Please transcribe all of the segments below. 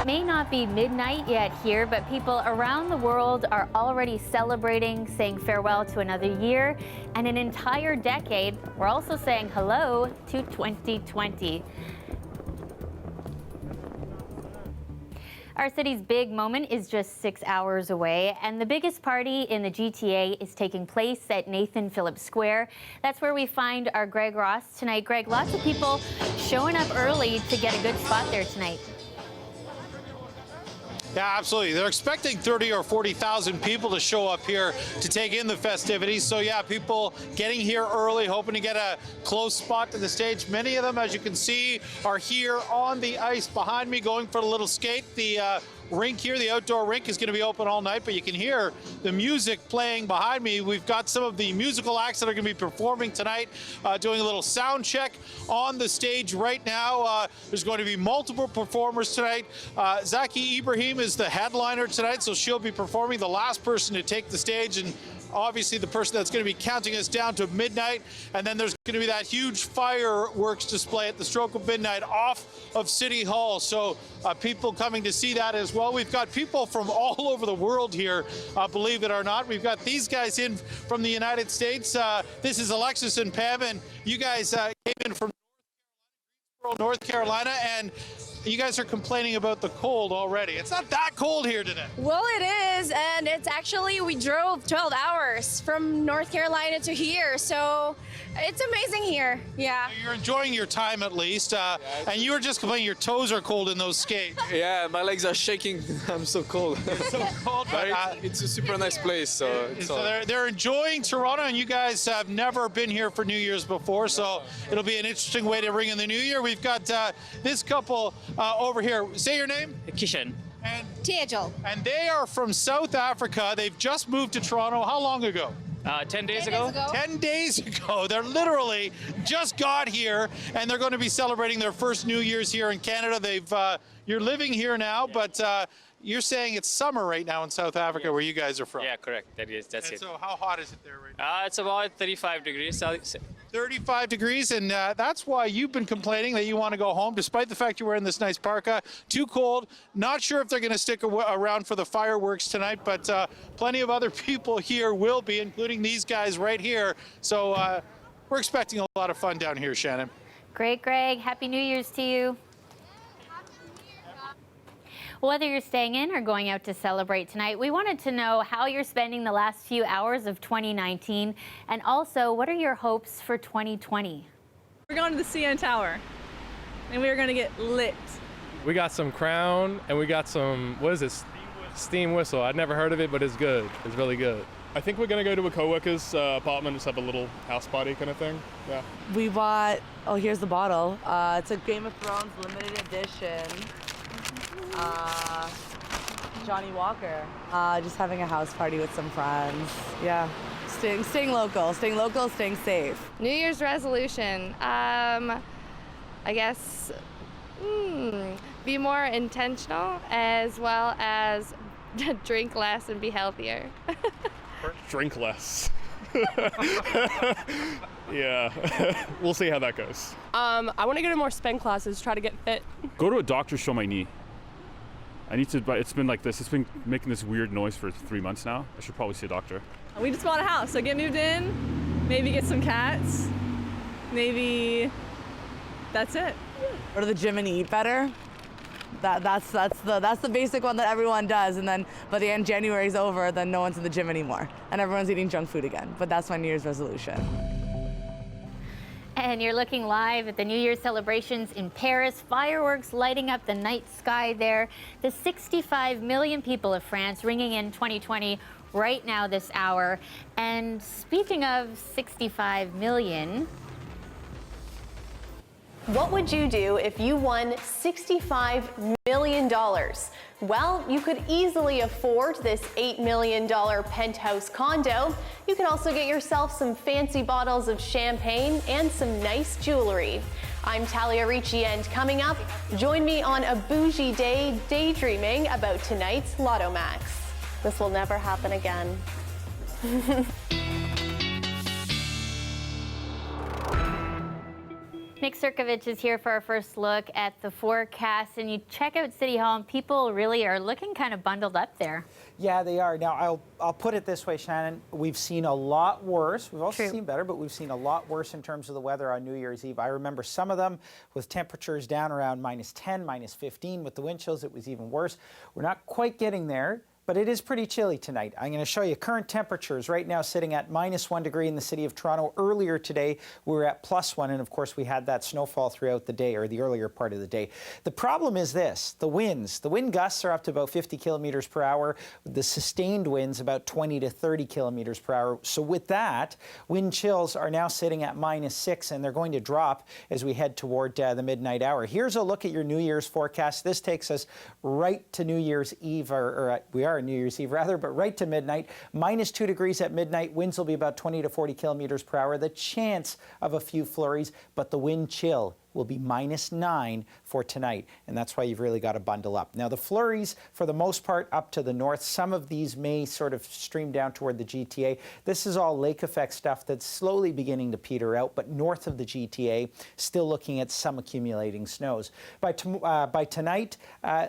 May not be midnight yet here, but people around the world are already celebrating, saying farewell to another year and an entire decade. We're also saying hello to 2020. Our city's big moment is just 6 hours away, and the biggest party in the GTA is taking place at Nathan Phillips Square. That's where we find our Greg Ross tonight. Greg, lots of people showing up early to get a good spot there tonight. Yeah, absolutely. They're expecting 30 or 40,000 people to show up here to take in the festivities. So yeah, people getting here early, hoping to get a close spot to the stage. Many of them, as you can see, are here on the ice behind me going for a little skate. The rink here, the outdoor rink, is going to be open all night, but you can hear the music playing behind me. We've got some of the musical acts that are going to be performing tonight, doing a little sound check on the stage right now. There's going to be multiple performers tonight. Zaki Ibrahim is the headliner tonight, so she'll be performing, the last person to take the stage, and obviously the person that's going to be counting us down to midnight. And then there's going to be that huge fireworks display at the stroke of midnight off of City Hall. So people coming to see that as well. We've got people from all over the world here, believe it or not. We've got these guys in from the United States. This is Alexis and Pam, and you guys came in from North Carolina, and you guys are complaining about the cold already. It's not that cold here today. Well, it is, and it's actually, we drove 12 hours from North Carolina to here, so it's amazing here, yeah. You're enjoying your time at least, and you were just complaining your toes are cold in those skates. Yeah, my legs are shaking. I'm so cold. It's so cold, but it's a super nice place, so it's they're enjoying Toronto, and you guys have never been here for New Year's before, so it'll be an interesting way to ring in the new year. We've got this couple over here. Say your name. Kishan. And Tejal. And they are from South Africa. They've just moved to Toronto. How long ago? 10 days ago. 10 days ago. They're literally just got here, and they're going to be celebrating their first New Year's here in Canada. You're living here now, but you're saying it's summer right now in South Africa, where you guys are from. Yeah, correct. That's it. So how hot is it there right now? It's about 35 degrees. 35 degrees, and that's why you've been complaining that you want to go home, despite the fact you're wearing this nice parka. Too cold. Not sure if they're going to stick around for the fireworks tonight, but plenty of other people here will be, including these guys right here. So we're expecting a lot of fun down here, Shannon. Great, Greg. Happy New Year's to you. Whether you're staying in or going out to celebrate tonight, we wanted to know how you're spending the last few hours of 2019, and also, what are your hopes for 2020? We're going to the CN Tower, and we are going to get lit. We got some Crown, and we got some, what is this? Steam whistle. I'd never heard of it, but it's good. It's really good. I think we're going to go to a co-worker's apartment, just have a little house party kind of thing. Yeah. We bought, oh, here's the bottle. It's a Game of Thrones limited edition. Johnny Walker. Just having a house party with some friends. Yeah. Staying local, staying safe. New Year's resolution, I guess, be more intentional, as well as drink less and be healthier. Drink less. Yeah. We'll see how that goes. I want to go to more spin classes, try to get fit. Go to a doctor, show my knee. I need to, but it's been like this. It's been making this weird noise for 3 months now. I should probably see a doctor. We just bought a house, so get moved in, maybe get some cats, maybe that's it. Go to the gym and eat better. That's the basic one that everyone does, and then by the end January's over, then no one's in the gym anymore, and everyone's eating junk food again. But that's my New Year's resolution. And you're looking live at the New Year's celebrations in Paris. Fireworks lighting up the night sky there. The 65 million people of France ringing in 2020 right now this hour. And speaking of 65 million... What would you do if you won $65 million? Well, you could easily afford this $8 million penthouse condo. You can also get yourself some fancy bottles of champagne and some nice jewelry. I'm Talia Ricci, and coming up, join me on a bougie day daydreaming about tonight's Lotto Max. This will never happen again. Nick Sirkovich is here for our first look at the forecast, and you check out City Hall and people really are looking kind of bundled up there. Yeah, they are. Now, I'll put it this way, Shannon. We've seen a lot worse. We've also True. seen better, but we've seen a lot worse in terms of the weather on New Year's Eve. I remember some of them with temperatures down around -10, -15. With the wind chills, it was even worse. We're not quite getting there, but it is pretty chilly tonight. I'm going to show you current temperatures right now sitting at -1 degree in the city of Toronto. Earlier today, we were at +1, and of course, we had that snowfall throughout the day, or the earlier part of the day. The problem is this, the winds. The wind gusts are up to about 50 kilometers per hour. The sustained winds about 20 to 30 kilometers per hour. So with that, wind chills are now sitting at -6, and they're going to drop as we head toward the midnight hour. Here's a look at your New Year's forecast. This takes us right to New Year's Eve, we are New Year's Eve rather, but right to midnight. -2 degrees at midnight. Winds will be about 20 to 40 kilometers per hour. The chance of a few flurries, but the wind chill will be -9 for tonight, and that's why you've really got to bundle up. Now, the flurries, for the most part, up to the north. Some of these may sort of stream down toward the GTA. This is all lake effect stuff that's slowly beginning to peter out, but north of the GTA, still looking at some accumulating snows. By tonight,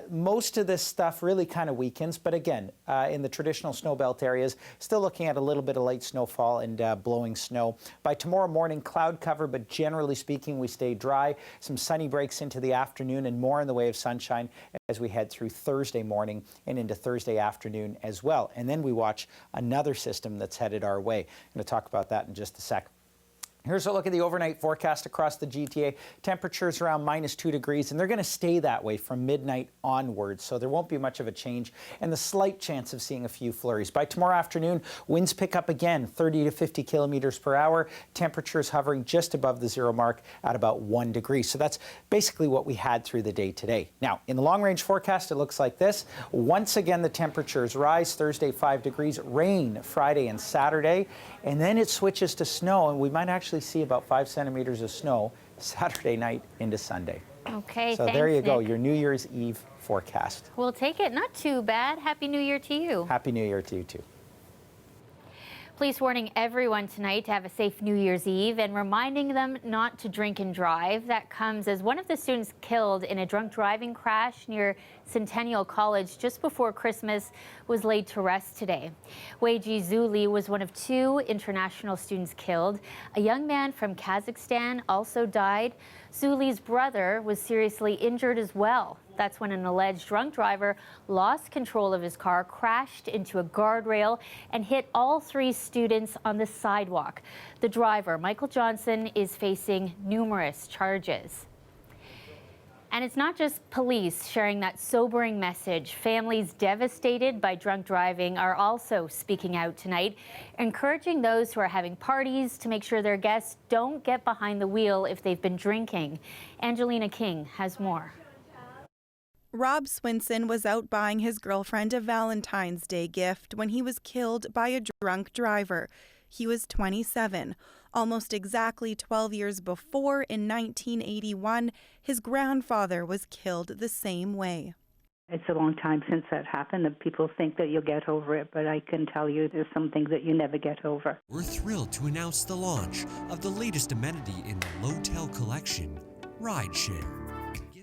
most of this stuff really kind of weakens, but again, in the traditional snow belt areas, still looking at a little bit of light snowfall and blowing snow. By tomorrow morning, cloud cover, but generally speaking, we stay dry. Some sunny breaks into the afternoon and more in the way of sunshine as we head through Thursday morning and into Thursday afternoon as well. And then we watch another system that's headed our way. I'm going to talk about that in just a sec. Here's a look at the overnight forecast across the GTA. Temperatures around -2 degrees, and they're going to stay that way from midnight onwards, so there won't be much of a change, and the slight chance of seeing a few flurries. By tomorrow afternoon, winds pick up again, 30 to 50 kilometers per hour. Temperatures hovering just above the zero mark at about 1 degree. So that's basically what we had through the day today. Now, in the long-range forecast, it looks like this. Once again, the temperatures rise. Thursday, 5 degrees. Rain Friday and Saturday, and then it switches to snow, and we might actually see about 5 centimeters of snow Saturday night into Sunday. Okay, so thanks, there you go, Nick. your New Year's Eve forecast. We'll take it. Not too bad. Happy New Year to you. Happy New Year to you too. Police warning everyone tonight to have a safe New Year's Eve and reminding them not to drink and drive. That comes as one of the students killed in a drunk driving crash near Centennial College just before Christmas was laid to rest today. Weiji Zuli was one of 2 international students killed. A young man from Kazakhstan also died. Zuli's brother was seriously injured as well. That's when an alleged drunk driver lost control of his car, crashed into a guardrail, and hit all 3 students on the sidewalk. The driver, Michael Johnson, is facing numerous charges. And it's not just police sharing that sobering message. Families devastated by drunk driving are also speaking out tonight, encouraging those who are having parties to make sure their guests don't get behind the wheel if they've been drinking. Angelina King has more. Rob Swinson was out buying his girlfriend a Valentine's Day gift when he was killed by a drunk driver. He was 27. Almost exactly 12 years before, in 1981, his grandfather was killed the same way. It's a long time since that happened, and people think that you'll get over it, but I can tell you there's some things that you never get over. We're thrilled to announce the launch of the latest amenity in the Lotel collection, Rideshare.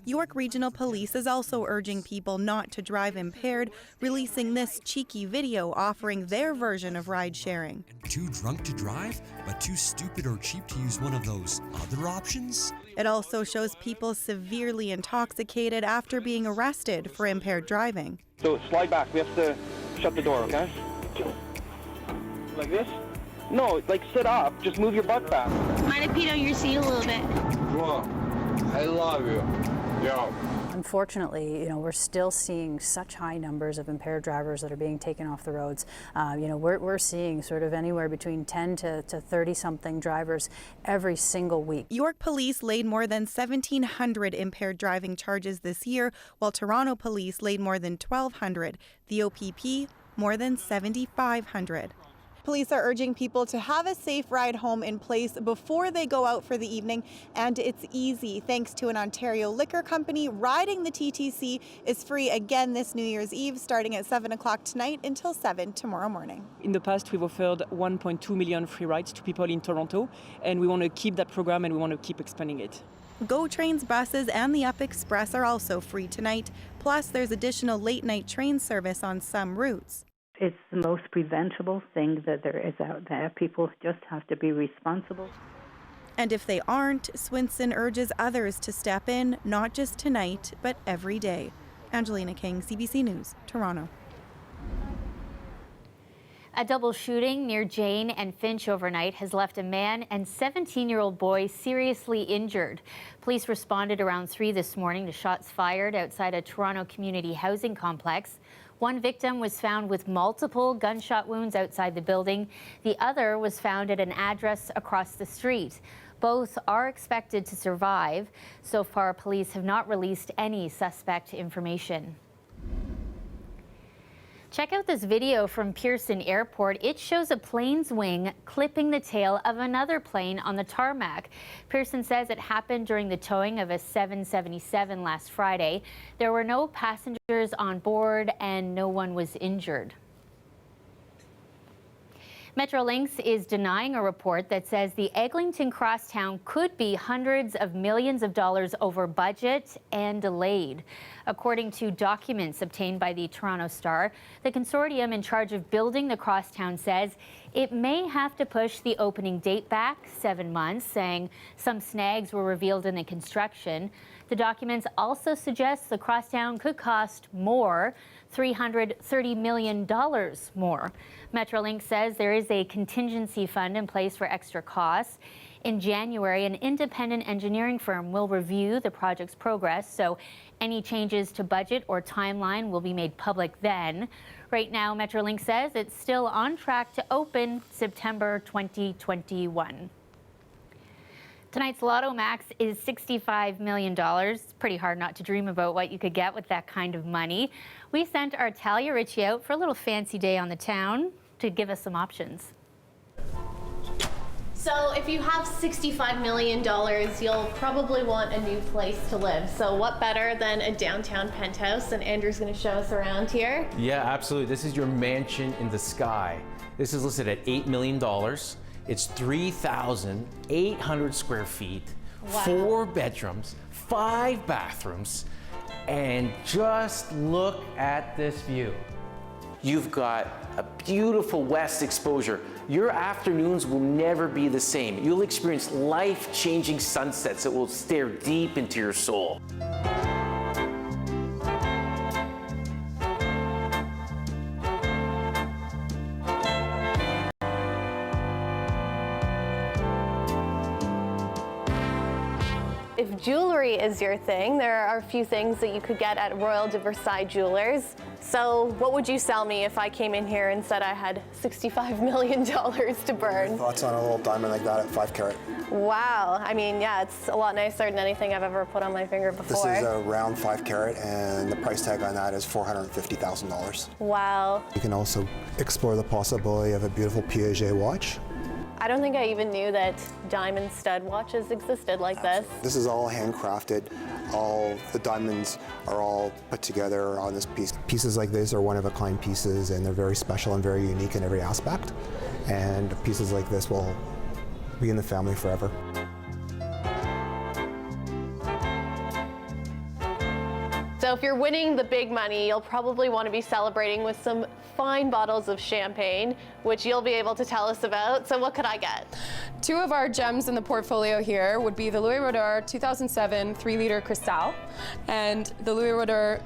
York Regional Police is also urging people not to drive impaired, releasing this cheeky video offering their version of ride-sharing. Too drunk to drive, but too stupid or cheap to use one of those other options? It also shows people severely intoxicated after being arrested for impaired driving. So slide back. We have to shut the door, okay? Like this? No, like sit up. Just move your butt back. Mind if you pee on your seat a little bit? Whoa. I love you. Yeah. Unfortunately, we're still seeing such high numbers of impaired drivers that are being taken off the roads. We're seeing sort of anywhere between 10 to 30-something drivers every single week. York Police laid more than 1,700 impaired driving charges this year, while Toronto Police laid more than 1,200. The OPP, more than 7,500. Police are urging people to have a safe ride home in place before they go out for the evening, and it's easy. Thanks to an Ontario liquor company, riding the TTC is free again this New Year's Eve, starting at 7 o'clock tonight until 7 tomorrow morning. In the past, we've offered 1.2 million free rides to people in Toronto, and we want to keep that program and we want to keep expanding it. GO Trains buses and the Up Express are also free tonight. Plus, there's additional late-night train service on some routes. It's the most preventable thing that there is out there. People just have to be responsible. And if they aren't, Swinson urges others to step in, not just tonight, but every day. Angelina King, CBC News, Toronto. A double shooting near Jane and Finch overnight has left a man and 17-year-old boy seriously injured. Police responded around 3 this morning to shots fired outside a Toronto community housing complex. One victim was found with multiple gunshot wounds outside the building. The other was found at an address across the street. Both are expected to survive. So far, police have not released any suspect information. Check out this video from Pearson Airport. It shows a plane's wing clipping the tail of another plane on the tarmac. Pearson says it happened during the towing of a 777 last Friday. There were no passengers on board and no one was injured. Metrolinx is denying a report that says the Eglinton Crosstown could be hundreds of millions of dollars over budget and delayed. According to documents obtained by the Toronto Star, the consortium in charge of building the crosstown says it may have to push the opening date back 7 months, saying some snags were revealed in the construction. The documents also suggest the crosstown could cost more, $330 million more. Metrolinx says there is a contingency fund in place for extra costs. In January, an independent engineering firm will review the project's progress, so any changes to budget or timeline will be made public then. Right now, Metrolinx says it's still on track to open September 2021. Tonight's Lotto Max is $65 million. It's pretty hard not to dream about what you could get with that kind of money. We sent our Talia Ritchie out for a little fancy day on the town to give us some options. So if you have $65 million, you'll probably want a new place to live. So what better than a downtown penthouse? And Andrew's going to show us around here. Yeah, absolutely. This is your mansion in the sky. This is listed at $8 million. It's 3,800 square feet, Wow. 4 bedrooms, 5 bathrooms, and just look at this view. You've got a beautiful west exposure. Your afternoons will never be the same. You'll experience life-changing sunsets that will stare deep into your soul. If jewelry is your thing, there are a few things that you could get at Royal de Versailles Jewelers. So what would you sell me if I came in here and said I had $65 million to burn? Thoughts on a little diamond like that at 5 carat? Wow. I mean, yeah, it's a lot nicer than anything I've ever put on my finger before. This is a round 5 carat, and the price tag on that is $450,000. Wow. You can also explore the possibility of a beautiful Piaget watch. I don't think I even knew that diamond stud watches existed like this. This is all handcrafted. All the diamonds are all put together on this piece. Pieces like this are one-of-a-kind pieces, and they're very special and very unique in every aspect. And pieces like this will be in the family forever. So if you're winning the big money, you'll probably want to be celebrating with some fine bottles of champagne, which you'll be able to tell us about. So what could I get? 2 of our gems in the portfolio here would be the Louis Roeder 2007 3-liter Cristal and the Louis Roeder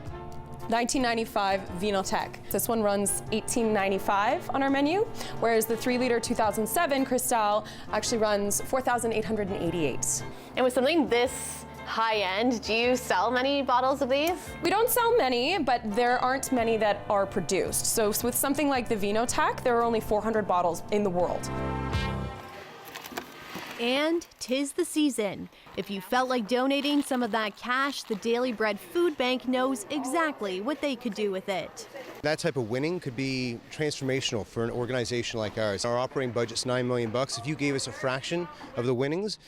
1995 Vinotech. This one runs $18.95 on our menu, whereas the 3-liter 2007 Cristal actually runs $4,888. And with something this high-end, do you sell many bottles of these? We don't sell many, but there aren't many that are produced. So with something like the Vinotech, there are only 400 bottles in the world. And 'tis the season. If you felt like donating some of that cash, the Daily Bread Food Bank knows exactly what they could do with it. That type of winning could be transformational for an organization like ours. Our operating budget's $9 million. If you gave us a fraction of the winnings,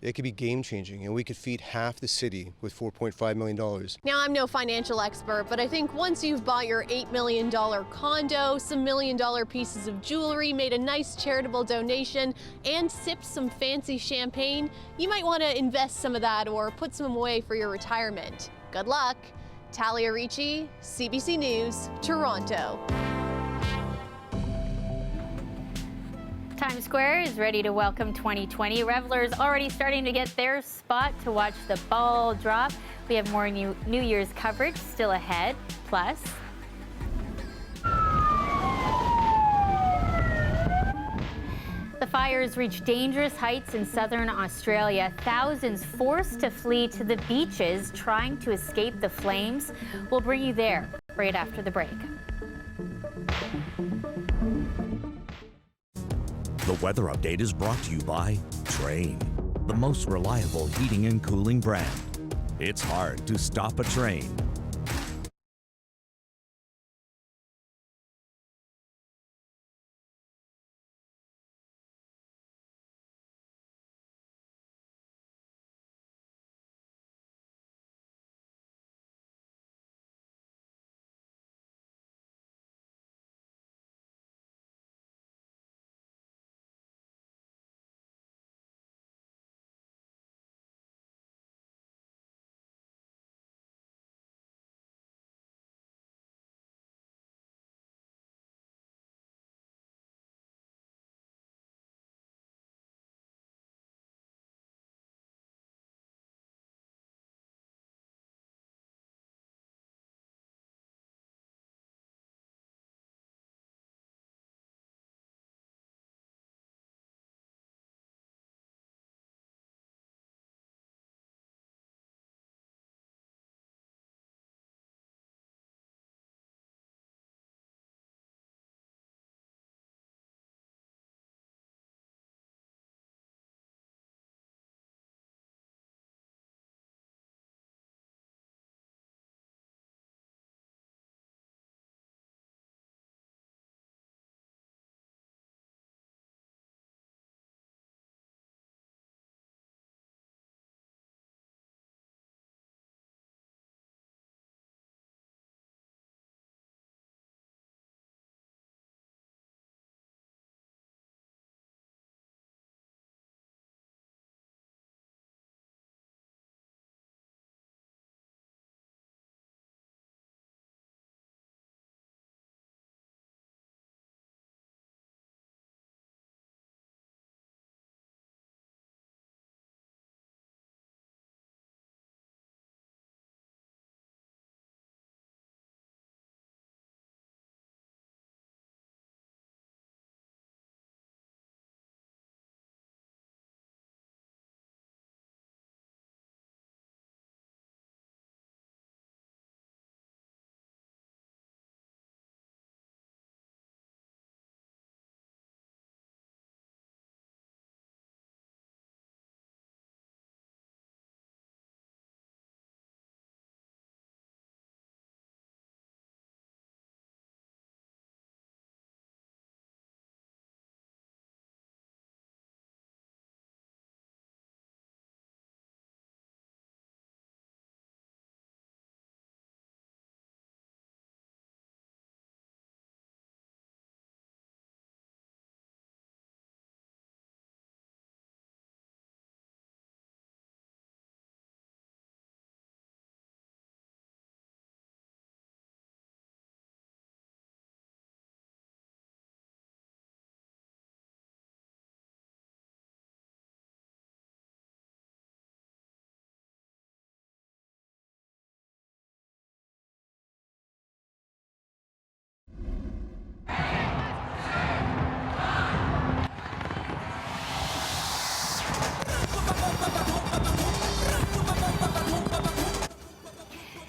it could be game-changing, and we could feed half the city with $4.5 million. Now, I'm no financial expert, but I think once you've bought your $8 million condo, some $1 million pieces of jewelry, made a nice charitable donation, and sipped some fancy champagne, you might want to invest some of that or put some away for your retirement. Good luck. Talia Ricci, CBC News, Toronto. Times Square is ready to welcome 2020. Revelers already starting to get their spot to watch the ball drop. We have more New Year's coverage still ahead. Plus, the fires reach dangerous heights in southern Australia. Thousands forced to flee to the beaches trying to escape the flames. We'll bring you there right after the break. The weather update is brought to you by Train, the most reliable heating and cooling brand. It's hard to stop a train.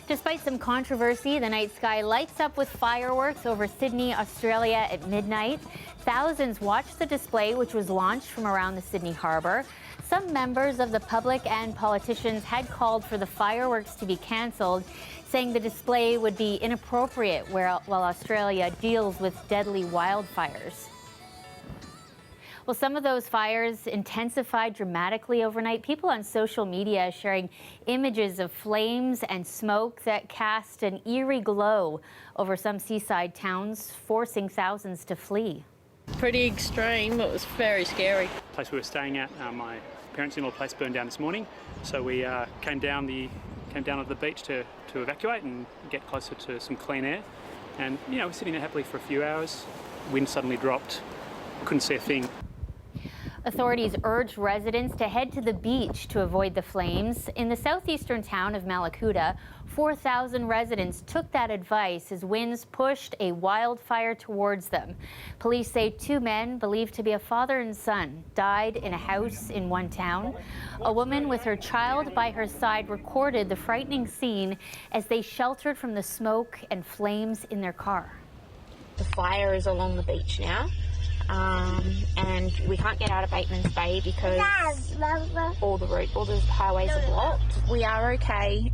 Despite some controversy, the night sky lights up with fireworks over Sydney, Australia at midnight. Thousands watched the display, which was launched from around the Sydney Harbour. Some members of the public and politicians had called for the fireworks to be cancelled, saying the display would be inappropriate while Australia deals with deadly wildfires. Well, some of those fires intensified dramatically overnight. People on social media sharing images of flames and smoke that cast an eerie glow over some seaside towns, forcing thousands to flee. Pretty extreme. It was very scary. The place we were staying at, my parents-in-law place burned down this morning, so we came down of the beach to evacuate and get closer to some clean air. And we're sitting there happily for a few hours. Wind suddenly dropped. Couldn't see a thing. Authorities urged residents to head to the beach to avoid the flames. In the southeastern town of Malakuta, 4,000 residents took that advice as winds pushed a wildfire towards them. Police say 2 men, believed to be a father and son, died in a house in one town. A woman with her child by her side recorded the frightening scene as they sheltered from the smoke and flames in their car. The fire is along the beach now. And we can't get out of Bateman's Bay because all the highways are blocked. We are okay.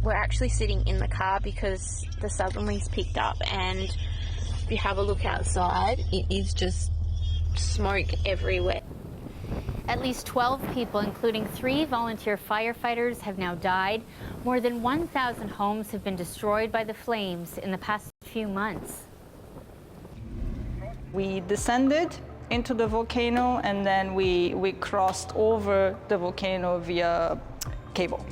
We're actually sitting in the car because the southerlies picked up, and if you have a look outside, it is just smoke everywhere. At least 12 people, including 3 volunteer firefighters, have now died. More than 1,000 homes have been destroyed by the flames in the past few months. We descended into the volcano, and then we crossed over the volcano via cable.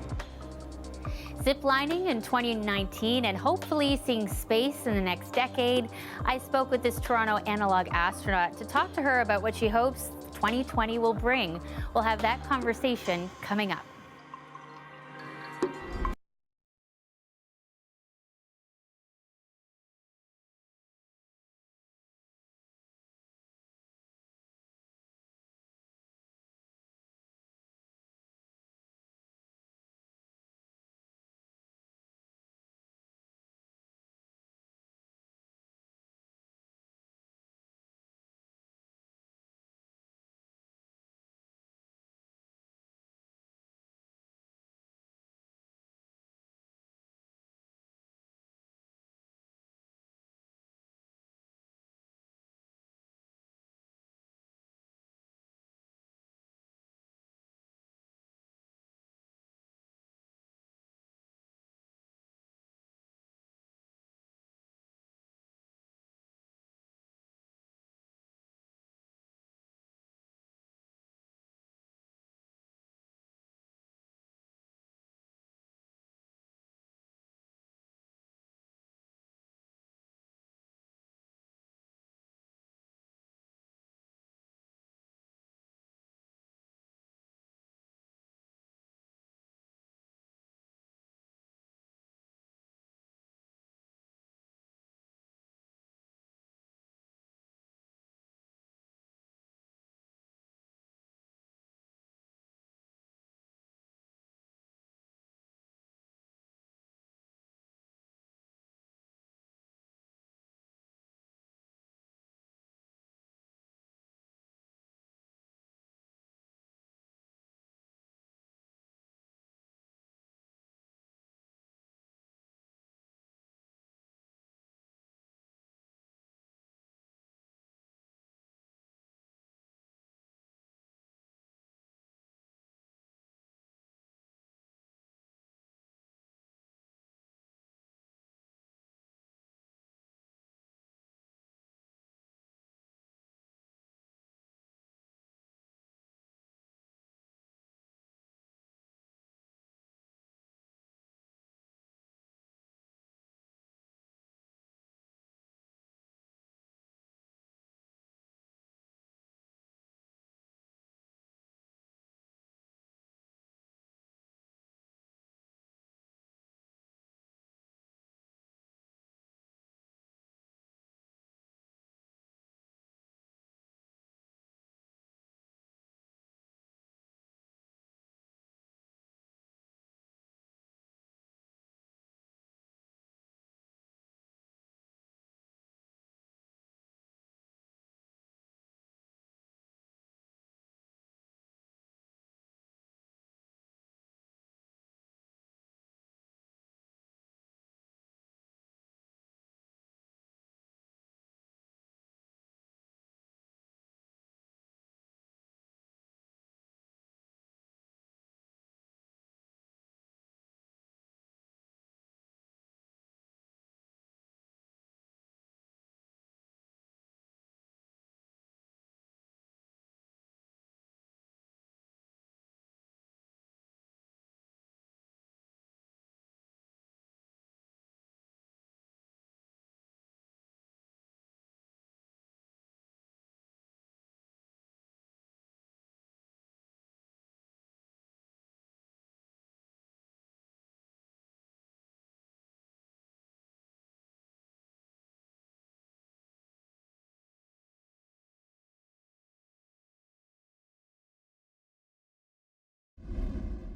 Ziplining in 2019 and hopefully seeing space in the next decade. I spoke with this Toronto analog astronaut to talk to her about what she hopes 2020 will bring. We'll have that conversation coming up.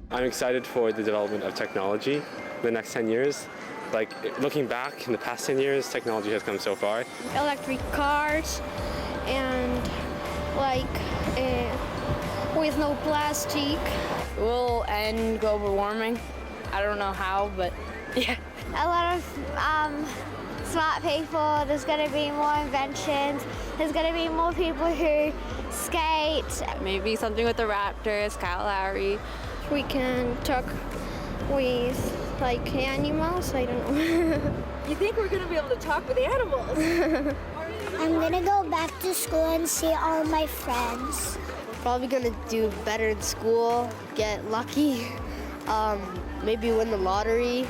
I'm excited for the development of technology in the next 10 years. Like, looking back in the past 10 years, technology has come so far. Electric cars and with no plastic. We'll end global warming. I don't know how, but yeah. A lot of smart people. There's going to be more inventions. There's going to be more people who skate. Maybe something with the Raptors, Kyle Lowry. We can talk with animals. I don't know. You think we're going to be able to talk with animals? I'm going to go back to school and see all my friends. Probably going to do better in school, get lucky, maybe win the lottery.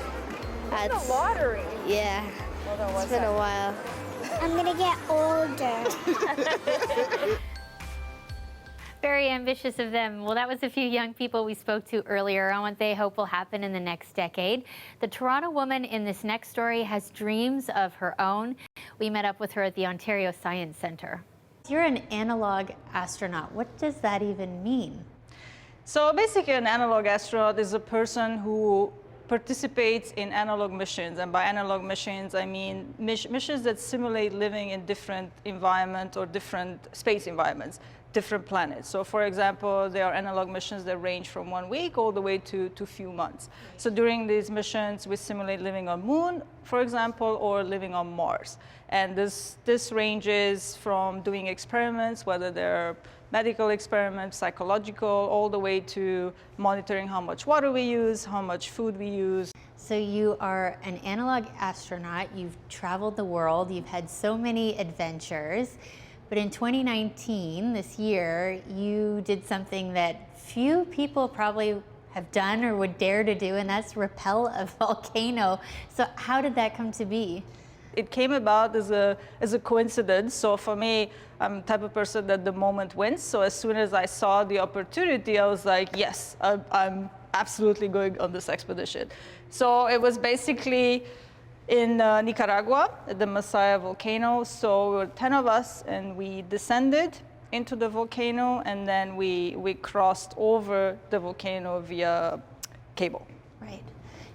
Win the lottery? Yeah, it's been a while. I'm going to get older. Very ambitious of them. Well, that was a few young people we spoke to earlier on what they hope will happen in the next decade. The Toronto woman in this next story has dreams of her own. We met up with her at the Ontario Science Centre. You're an analog astronaut. What does that even mean? So basically an analog astronaut is a person who participates in analog missions. And by analog missions, I mean missions that simulate living in different environments or different space environments, different planets. So for example, there are analog missions that range from 1 week all the way to a few months. So during these missions, we simulate living on Moon, for example, or living on Mars. And this ranges from doing experiments, whether they're medical experiments, psychological, all the way to monitoring how much water we use, how much food we use. So you are an analog astronaut. You've traveled the world. You've had so many adventures. But in 2019, this year, you did something that few people probably have done or would dare to do, and that's rappel a volcano. So how did that come to be? It came about as a coincidence. So for me, I'm the type of person that the moment wins. So as soon as I saw the opportunity, I was like, yes, I'm absolutely going on this expedition. So it was basically in Nicaragua, at the Masaya volcano. So we were 10 of us, and we descended into the volcano, and then we crossed over the volcano via cable. Right.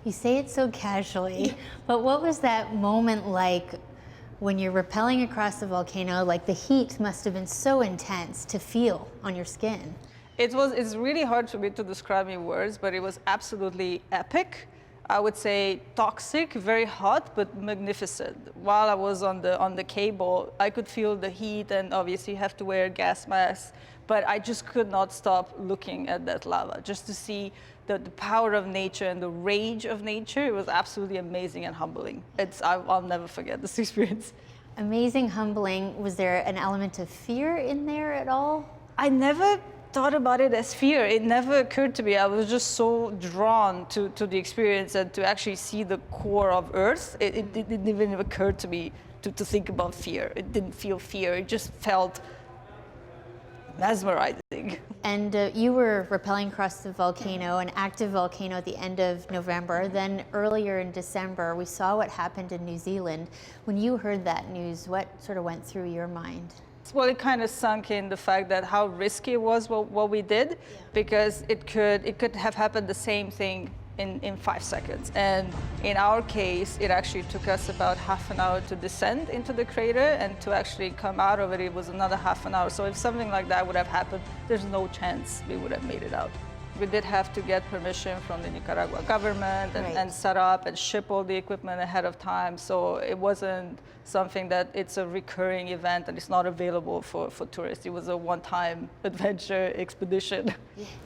You say it so casually, but what was that moment like when you're rappelling across the volcano? Like, the heat must have been so intense to feel on your skin. It's really hard for me to describe in words, but it was absolutely epic. I would say toxic, very hot, but magnificent. While I was on the cable, I could feel the heat, and obviously you have to wear gas masks, but I just could not stop looking at that lava, just to see the power of nature and the rage of nature. It was absolutely amazing and humbling. I'll never forget this experience. Amazing, humbling. Was there an element of fear in there at all? I never thought about it as fear. It never occurred to me. I was just so drawn to the experience and to actually see the core of Earth. It didn't even occur to me to think about fear. It didn't feel fear. It just felt mesmerizing. And you were rappelling across the volcano, an active volcano, at the end of November. Then earlier in December, we saw what happened in New Zealand. When you heard that news, what sort of went through your mind? Well, it kind of sunk in the fact that how risky it was what we did, because it could have happened the same thing in 5 seconds. And in our case, it actually took us about half an hour to descend into the crater, and to actually come out of it, it was another half an hour. So if something like that would have happened, there's no chance we would have made it out. We did have to get permission from the Nicaragua government and set up and ship all the equipment ahead of time. So it wasn't something that it's a recurring event and it's not available for tourists. It was a one-time adventure expedition.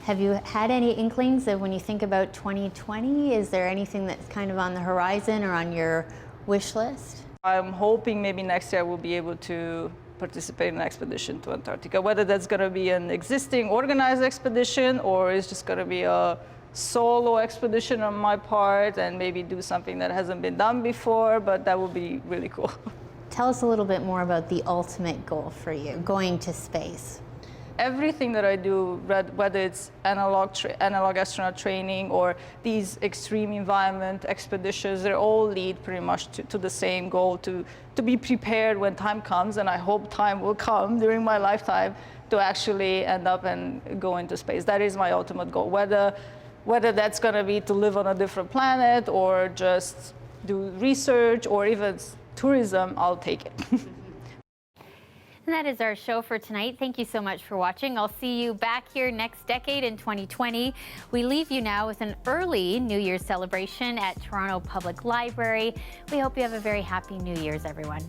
Have you had any inklings of, when you think about 2020, is there anything that's kind of on the horizon or on your wish list? I'm hoping maybe next year we'll be able to participate in an expedition to Antarctica, whether that's going to be an existing organized expedition or it's just going to be a solo expedition on my part and maybe do something that hasn't been done before, but that would be really cool. Tell us a little bit more about the ultimate goal for you, going to space. Everything that I do, whether it's analog astronaut training or these extreme environment expeditions, they all lead pretty much to the same goal, to be prepared when time comes, and I hope time will come during my lifetime to actually end up and go into space. That is my ultimate goal. Whether Whether that's going to be to live on a different planet or just do research or even tourism, I'll take it. And that is our show for tonight. Thank you so much for watching. I'll see you back here next decade in 2020. We leave you now with an early New Year's celebration at Toronto Public Library. We hope you have a very happy New Year's, everyone.